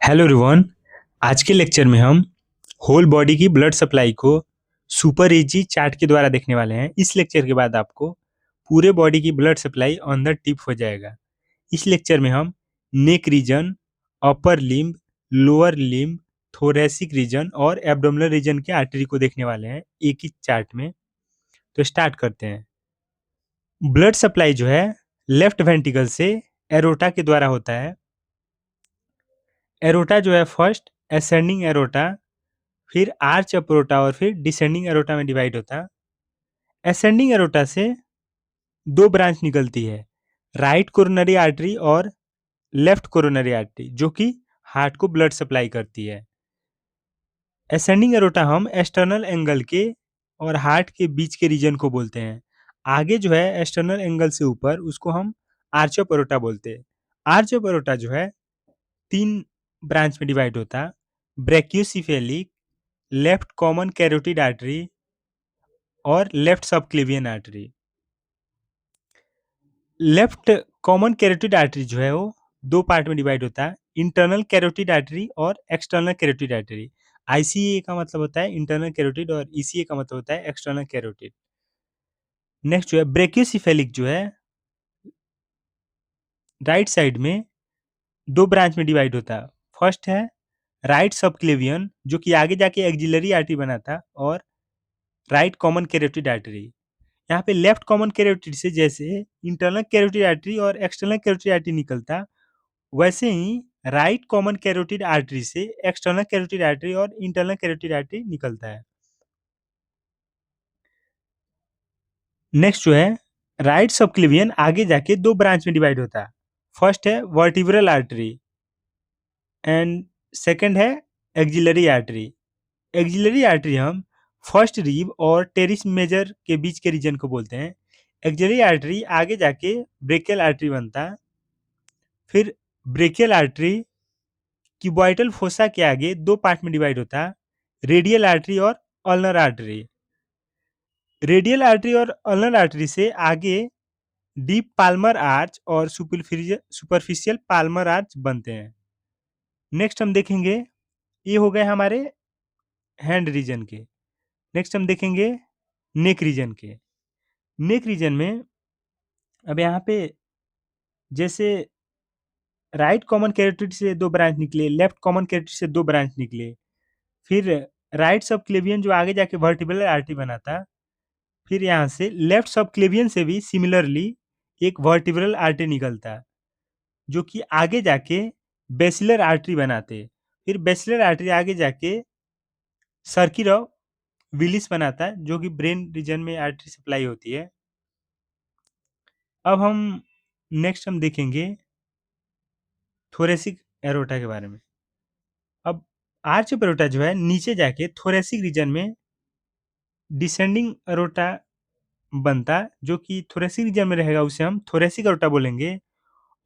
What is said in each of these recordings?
Hello everyone. आज के lecture में हम होल बॉडी की ब्लड सप्लाई को सुपर इजी चार्ट के द्वारा देखने वाले हैं। इस लेक्चर के बाद आपको पूरे बॉडी की blood supply on the tip हो जाएगा। इस लेक्चर में हम neck region, upper limb, lower limb, thoracic region और एब्डोमिनल रीजन के आर्टरी को देखने वाले हैं एक ही चार्ट में। तो स्टार्ट करते हैं। ब्लड सप्लाई जो है लेफ्ट वेंट्रिकल से एरोटा के द्वारा होता है। एरोटा जो है फर्स्ट असेंडिंग एरोटा, फिर आर्च एरोटा और फिर डिसेंडिंग एरोटा में डिवाइड होता है। असेंडिंग एरोटा से दो ब्रांच निकलती है, राइट कोरोनरी आर्टरी और लेफ्ट कोरोनरी आर्टरी, जो कि हार्ट को ब्लड सप्लाई करती है। असेंडिंग एरोटा हम एक्सटर्नल एंगल के और हार्ट के बीच के रीजन को बोलते हैं। आगे जो है एक्सटर्नल एंगल से ऊपर, उसको हम आर्च ऑफ एरोटा बोलते हैं। आर्च ऑफ एरोटा जो है तीन ब्रांच में डिवाइड होता है, brachiocephalic, left common carotid artery और left subclavian artery. Left common carotid artery जो है वो दो पार्ट में डिवाइड होता है, इंटरनल कैरोटिड आर्टरी और एक्सटर्नल कैरोटिड आर्टरी। आईसीए का मतलब होता है इंटरनल कैरोटिड और ईसीए का मतलब होता है एक्सटर्नल कैरोटिड। नेक्स्ट जो है ब्रैकियोसेफेलिक, जो है राइट साइड में दो ब्रांच में डिवाइड होता है। फर्स्ट है राइट सबक्लेवियन, जो कि आगे जाके एक्सिलरी आर्टरी बनाता, और राइट कॉमन कैरोटिड आर्टरी। यहाँ पे लेफ्ट कॉमन कैरोटिड से जैसे इंटरनल कैरोटिड आर्टरी और एक्सटर्नल कैरोटिड आर्टरी निकलता, वैसे ही राइट कॉमन कैरोटिड आर्टरी से एक्सटर्नल कैरोटिड आर्टरी और इंटरनल कैरोटिड आर्टरी निकलता है। नेक्स्ट जो है राइट सबक्लेवियन आगे जाके दो ब्रांच में डिवाइड होता है। फर्स्ट है वर्टिब्रल आर्टरी एंड सेकंड है एक्सिलरी आर्टरी। एक्सिलरी आर्टरी हम फर्स्ट रिब और टेरिस मेजर के बीच के रीजन को बोलते हैं। एक्सिलरी आर्टरी आगे जाके ब्रेकियल आर्टरी बनता है। फिर ब्रेकियल आर्टरी क्यूबॉइटल फोसा के आगे दो पार्ट में डिवाइड होता है, रेडियल आर्टरी और अल्नर आर्टरी। रेडियल आर्टरी और अल्नर आर्टरी से आगे डीप पाल्मर आर्च और सुपरफिशियल पाल्मर आर्च बनते हैं। नेक्स्ट हम देखेंगे, ये हो गए हमारे हैंड रीजन के। नेक्स्ट हम देखेंगे नेक रीजन के। नेक रीजन में अब यहाँ पे जैसे राइट कॉमन कैरोटिड से दो ब्रांच निकले, लेफ्ट कॉमन कैरोटिड से दो ब्रांच निकले, फिर राइट सबक्लेवियन जो आगे जाके वर्टिब्रल आर्टरी बनाता, फिर यहाँ से लेफ्ट सबक्लेवियन से भी सिमिलरली एक वर्टिब्रल आर्टरी निकलता, जो कि आगे जाके बेसिलर आर्टरी बनाते। फिर बेसिलर आर्टरी आगे जाके सर्किल ऑफ विलिस बनाता है, जो कि ब्रेन रीजन में आर्टरी सप्लाई होती है। अब हम नेक्स्ट हम देखेंगे थोरेसिक एरोटा के बारे में। अब आर्च ऑफ एरोटा जो है नीचे जाके थोरेसिक रीजन में डिसेंडिंग एरोटा बनता, जो कि थोरेसिक रीजन में रहेगा उसे हम थोरेसिक एरोटा बोलेंगे,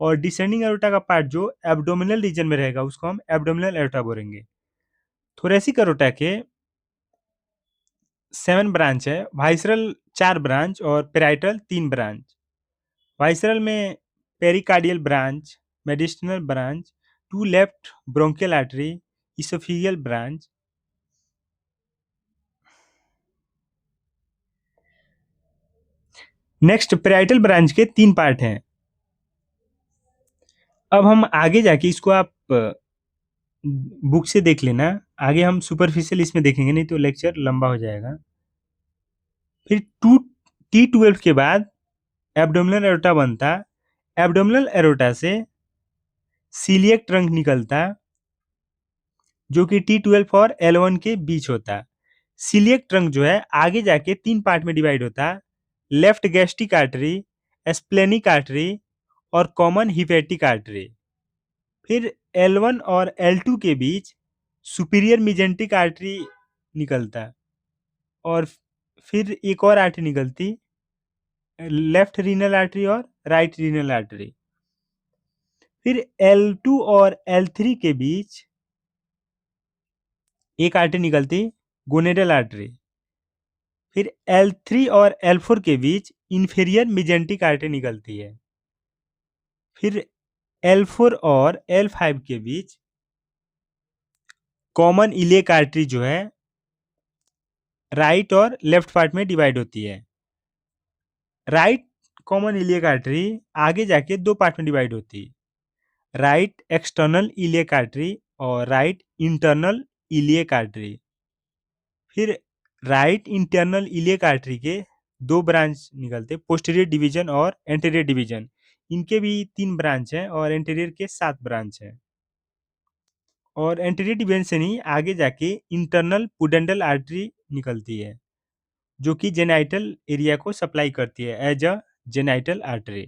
और डिसेंडिंग एरोटा का पार्ट जो एब्डोमिनल रीजन में रहेगा उसको हम एब्डोमिनल एरोटा बोलेंगे। थोरेसिक एरोटा के 7 ब्रांच है, वाइसरल 4 ब्रांच और पेराइटल 3 ब्रांच। वाइसरल में pericardial branch, mediastinal branch, 2 left bronchial artery, oesophageal branch. Next parietal branch के 3 पार्ट हैं। अब हम आगे जाके इसको आप बुक से देख लेना, आगे हम सुपरफिशियल इसमें देखेंगे, नहीं तो लेक्चर लंबा हो जाएगा। फिर T12 के बाद एब्डोमिनल एरोटा बनता। एब्डोमिनल एरोटा से सीलिएक ट्रंक निकलता, जो कि T12 और L1 के बीच होता। सीलिएक ट्रंक जो है आगे जाके 3 पार्ट में डिवाइड होता, left gastric artery, splenic artery और कॉमन हिपेटिक आर्टरी। फिर L1 और L2 के बीच सुपीरियर मिजेंटिक आर्टरी निकलता, और फिर एक और आर्टरी निकलती, लेफ्ट रीनल आर्टरी और राइट रीनल आर्टरी। फिर L2 और L3 के बीच एक आर्टरी निकलती, गोनेडल आर्टरी। फिर L3 और L4 के बीच इंफीरियर मिजेंटिक आर्टरी निकलती है। फिर L4 और L5 के बीच कॉमन इलियक आर्टरी जो है राइट और लेफ्ट पार्ट में डिवाइड होती है। राइट कॉमन इलियक आर्टरी आगे जाके दो पार्ट में डिवाइड होती है, राइट एक्सटर्नल इलियक आर्टरी और राइट इंटरनल इलियक आर्टरी। फिर राइट इंटरनल इलियक आर्टरी के दो ब्रांच निकलते, पोस्टीरियर डिवीजन और एंटीरियर डिवीजन। इनके भी 3 ब्रांच हैं और एंटीरियर के 7 ब्रांच हैं। और एंटीरियर डिवीजन से नहीं आगे जाके इंटरनल पुडेंडल आर्टरी निकलती है, जो कि जेनाइटल एरिया को सप्लाई करती है एज अ जेनाइटल आर्टरी।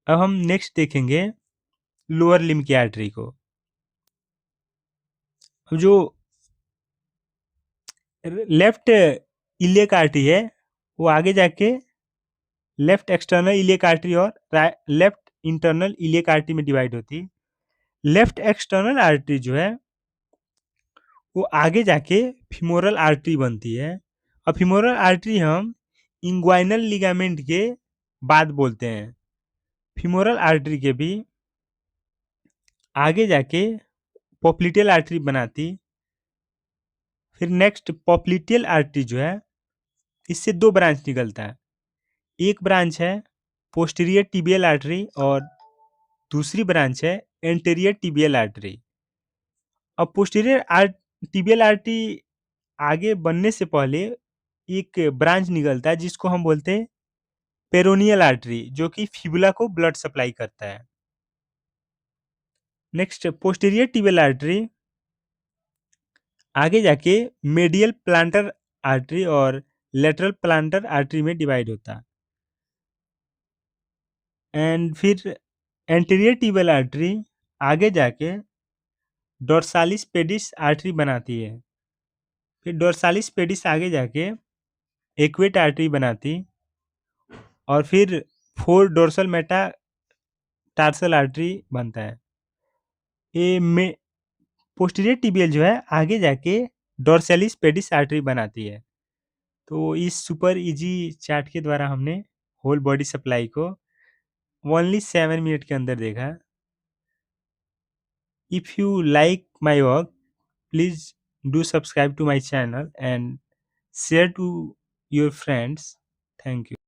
अब हम नेक्स्ट देखेंगे लोअर लिम्ब की आर्टरी को। अब जो लेफ्ट इलियक आर्टरी है वो आगे जाके लेफ्ट एक्सटर्नल इलियक आर्टरी और लेफ्ट इंटरनल इलियक आर्टरी में डिवाइड होती है। लेफ्ट एक्सटर्नल आर्टरी जो है वो आगे जाके फीमोरल आर्टरी बनती है, और फीमोरल आर्टरी हम इंग्वाइनल लिगामेंट के बाद बोलते हैं। फीमोरल आर्टरी के भी आगे जाके पोप्लिटियल आर्टरी बनाती। फिर नेक्स्ट पोप्लिटियल आर्टरी जो है इससे 2 ब्रांच निकलता है, एक ब्रांच है पोस्टीरियर टिबियल आर्टरी और दूसरी ब्रांच है एंटीरियर टिबियल आर्टरी। अब पोस्टीरियर टिबियल आर्टरी आगे बनने से पहले एक ब्रांच निकलता है जिसको हम बोलते हैं पेरोनियल आर्टरी, जो कि फिबुला को ब्लड सप्लाई करता है। नेक्स्ट पोस्टीरियर टिबियल आर्टरी आगे जाके मेडियल प्लांटर आर्टरी और लेटरल प्लांटर आर्टरी में डिवाइड होता है। एंड फिर एंटीरियर टिबियल आर्टरी आगे जाके डोर्सालिस पेडिस आर्टरी बनाती है। फिर डोर्सालिस पेडिस आगे जाके एक्वेट आर्टरी बनाती, और फिर 4 डोर्सल मेटा टार्सल आर्टरी बनता है। ये में पोस्टीरियर टिबियल जो है आगे जाके डोर्सालिस पेडिस आर्टरी बनाती है। तो इस सुपर इजी चार्ट के द्वारा हमने होल बॉडी सप्लाई को ओनली 7 मिनट के अंदर देखा। If you like my work, please do subscribe to my channel and share to your friends. Thank you.